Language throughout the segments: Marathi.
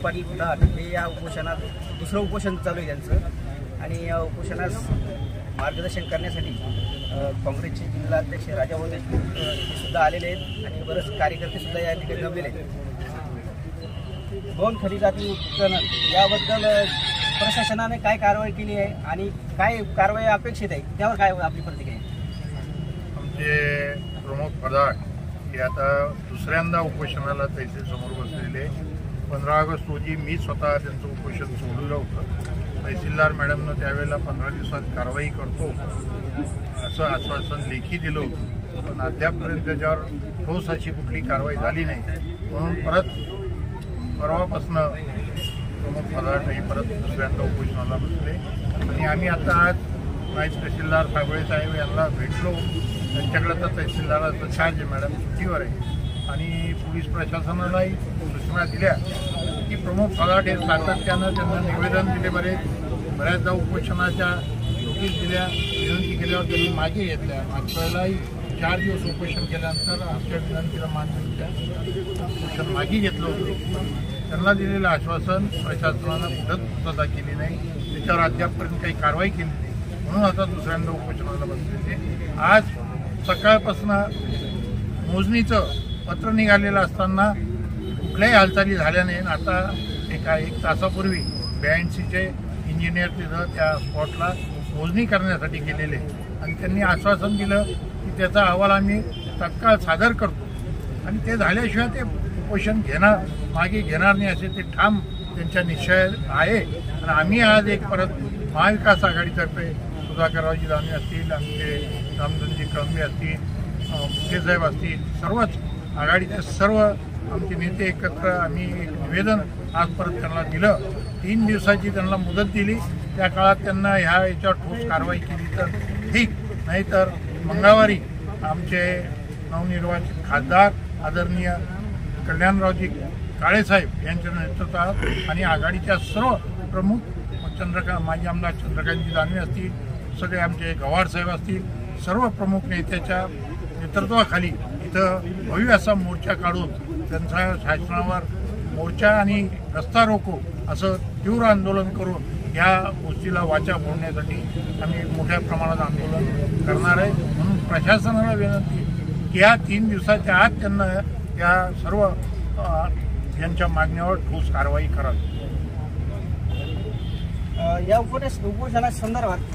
पाटील फुटाट हे या उपोषणात दुसरं उपोषण चालू आहे त्यांचं। आणि या उपोषणास मार्गदर्शन करण्यासाठी काँग्रेसचे जिल्हाध्यक्ष राजाभाऊ देशमुख हे सुद्धा आलेले आहेत आणि बरेच कार्यकर्ते सुद्धा या ठिकाणी जमलेले आहेत। गौण खनिजातील उत्खनन याबद्दल प्रशासनाने काय कारवाई केली आहे आणि काय कारवाई अपेक्षित आहे त्यावर काय आपली प्रतिक्रिया आहे? आमचे प्रमोद फदाट हे आता दुसऱ्यांदा उपोषणाला तहसील समोर बसलेले। 15 ऑगस्ट रोजी मी स्वतः त्यांचं उपोषण सोडलं होतं। तहसीलदार मॅडमनं त्यावेळेला 15 दिवसात कारवाई करतो असं आश्वासन लेखी दिलं होतं, पण अद्यापपर्यंत त्याच्यावर ठोस अशी कुठली कारवाई झाली नाही। म्हणून परत परवापासून प्रमुख फदाट हे परत दुसऱ्यांदा उपोषणाला बसले आणि आम्ही आता आज नायब तहसीलदार साबळे साहेब यांना भेटलो। त्यांच्याकडे तर तहसीलदाराचं चार्ज आहे, मॅडम सुट्टीवर आहे आणि पोलीस प्रशासनालाही सूचना दिल्या की प्रमुख फदाट हे सातत्यानं त्यांना निवेदन दिले, बऱ्याचदा उपोषणाच्या नोटीस दिल्या, विनंती केल्यावर त्यांनी मागे घेतल्या। मागच्या वेळेलाही 4 दिवस उपोषण केल्यानंतर आमच्या विनंतीला मान देऊन उपोषण मागे घेतलं होतं। त्यांना दिलेलं आश्वासन प्रशासनानं कुठंच पूर्तता केली नाही, त्याच्यावर अद्यापपर्यंत काही कारवाई केली नाही। म्हणून आता दुसऱ्यांदा उपोषणाला बसलेले। आज सकाळपासून मोजणीचं पत्र निघालेलं असताना कुठल्याही हालचाली झाल्या नाही। आता एक तासापूर्वी 82चे इंजिनियर तिथं त्या स्पॉटला मोजणी करण्यासाठी गेलेले आणि त्यांनी आश्वासन दिलं की त्याचा अहवाल आम्ही तत्काळ सादर करतो आणि ते झाल्याशिवाय ते उपोषण मागे घेणार नाही असे ते ठाम त्यांच्या निश्चय आहे। आणि आम्ही आज एक परत महाविकास आघाडीतर्फे सुधाकररावजी दानवे असतील, आमचे रामधनजी कळंबे असतील, मुखेसाहेब असतील, सर्वच आघाडीचे सर्व आमचे नेते एकत्र आम्ही एक निवेदन आज परत त्यांना दिलं। 3 दिवसाची त्यांना मुदत दिली, त्या काळात त्यांना याच्यावर ठोस कारवाई केली तर ठीक, नाहीतर मंगळवारी आमचे नवनिर्वाचित खासदार आदरणीय कल्याणरावजी काळेसाहेब यांच्या नेतृत्वात आणि आघाडीच्या सर्व प्रमुख माजी आमदार चंद्रकांतजी दानवे असतील, सगळे आमचे गवार साहेब असतील, सर्व प्रमुख नेत्याच्या नेतृत्वाखाली इथं भव्य असा मोर्चा काढून त्यांचा शासनावर मोर्चा आणि रस्ता रोको असं तीव्र आंदोलन करून या गोष्टीला वाचा फोडण्यासाठी आम्ही मोठ्या प्रमाणात आंदोलन करणार आहे। म्हणून प्रशासनाला विनंती की या 3 दिवसाच्या आत त्यांना या सर्व यांच्या मागण्यावर ठोस कारवाई करावी। या उपोषणा संदर्भात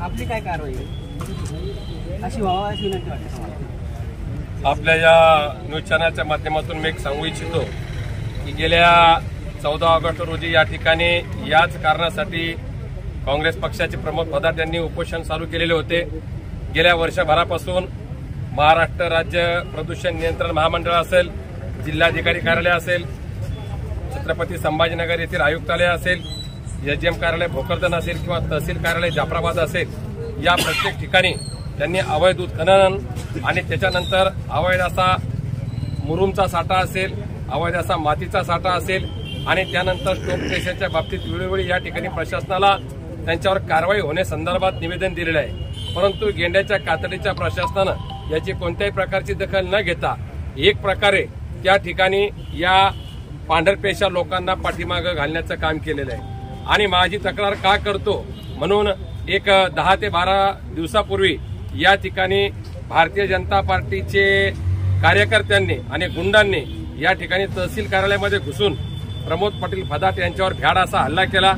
आपली काय कारवाई अशी व्हावा अशी विनंती वाटते तुम्हाला? आपल्या या न्यूज चॅनलच्या माध्यमातून मी एक सांगू इच्छितो की गेल्या 14 ऑगस्ट रोजी या ठिकाणी याच कारणासाठी काँग्रेस पक्षाचे प्रमोद फदाट यांनी उपोषण चालू केलेले होते। गेल्या वर्षभरापासून महाराष्ट्र राज्य प्रदूषण नियंत्रण महामंडळ असेल, जिल्हाधिकारी कार्यालय असेल, छत्रपती संभाजीनगर येथील आयुक्तालय असेल, एसडीएम कार्यालय भोकरदन असेल किंवा तहसील कार्यालय जाफराबाद असेल, या प्रत्येक ठिकाणी त्यांनी अवैध उत्खनन आणि त्याच्यानंतर अवैध असा मुरुमचा साठा असेल, अवैध असा मातीचा साठा असेल आणि त्यानंतर स्टोक स्टेशनच्या बाबतीत वेळोवेळी या ठिकाणी प्रशासनाला त्यांच्यावर कारवाई होण्यासंदर्भात निवेदन दिलेलं आहे। परंतु गेंड्याच्या कातडीच्या प्रशासनानं याची कोणत्याही प्रकारची दखल न घेता एक प्रकारे त्या ठिकाणी या पांढरपेशा लोकांना पाठीमागं घालण्याचं काम केलेलं आहे। आणि माझी तक्रार का करतो म्हणून एक 10 ते 12 दिवसापूर्वी या ठिकाणी भारतीय जनता पार्टीचे कार्यकर्त्यांनी आणि गुंडांनी या ठिकाणी तहसील कार्यालयामध्ये घुसून प्रमोद पाटील फदाट यांच्यावर भ्याड असा हल्ला केला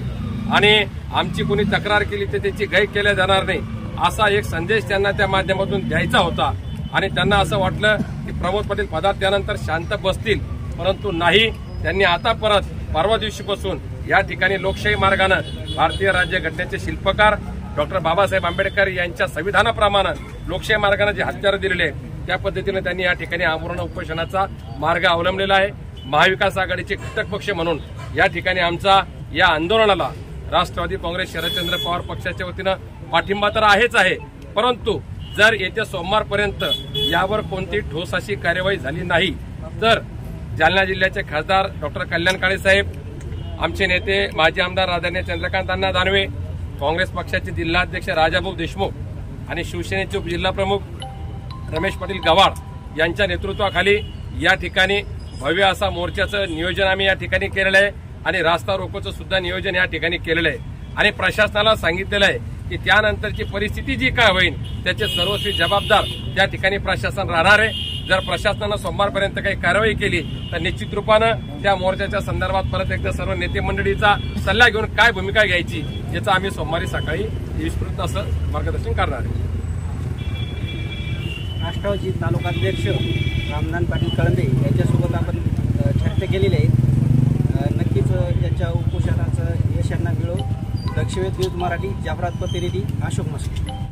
आणि आमची कोणी तक्रार केली तर त्याची गय केल्या जाणार नाही असा एक संदेश त्यांना त्या माध्यमातून द्यायचा होता। आणि त्यांना असं वाटलं की प्रमोद पाटील फदाट त्यानंतर शांत बसतील, परंतु नाही, त्यांनी आता परत परवा दिवशीपासून या ठिकाणी लोकशाही मार्गाने भारतीय राज्यघटनेचे शिल्पकार डॉक्टर बाबासाहेब आंबेडकर यांच्या संविधानाप्रमाणे लोकशाही मार्गाने जे हत्यार दिलेले आहेत त्या पद्धतीने त्यांनी या ठिकाणी आमरण उपोषणाचा मार्ग अवलंबलेला आहे। महाविकास आघाडीचे घटक पक्ष म्हणून या ठिकाणी आमचा या आंदोलनाला राष्ट्रवादी काँग्रेस शरदचंद्र पवार पक्षाच्या वतीनं पाठिंबा तर आहेच आहे, परंतु जर येत्या सोमवारपर्यंत यावर कोणती ठोस अशी कार्यवाही झाली नाही तर जालना जिल्ह्याचे खासदार डॉक्टर कल्याण काळेसाहेब, आमचे नेते माजी आमदार आदरणीय चंद्रकांत अण्णा दानवे, काँग्रेस पक्षाचे जिल्हाध्यक्ष राजाभाऊ देशमुख आणि शिवसेनेचे उपजिल्हा प्रमुख रमेश पाटील गवाड यांच्या नेतृत्वाखाली या ठिकाणी भव्य असा मोर्चाचं नियोजन आम्ही या ठिकाणी केलेलं आहे आणि रास्ता रोकोचं सुद्धा नियोजन या ठिकाणी केलेलं आहे आणि प्रशासनाला सांगितलेलं आहे की त्यानंतरची परिस्थिती जी काय होईल त्याचे सर्वस्वी जबाबदार त्या ठिकाणी प्रशासन राहणार आहे. जर प्रशासनानं सोमवारपर्यंत काही कारवाई केली तर निश्चित रूपानं त्या मोर्चाच्या संदर्भात परत एकदा सर्व नेते मंडळीचा सल्ला घेऊन काय भूमिका घ्यायची याचं आम्ही सोमवारी सकाळी विस्तृत असं मार्गदर्शन करणार आहे. राष्ट्रवादी तालुकाध्यक्ष रामदान पाटील कळंबे यांच्यासोबत आपण चर्चा केलेली आहे. नक्कीच यांच्या उपोषणाचं यश यांना मिळो. दक्षिणेत न्यूज मराठी जाफराबाद प्रतिनिधी अशोक मस्के.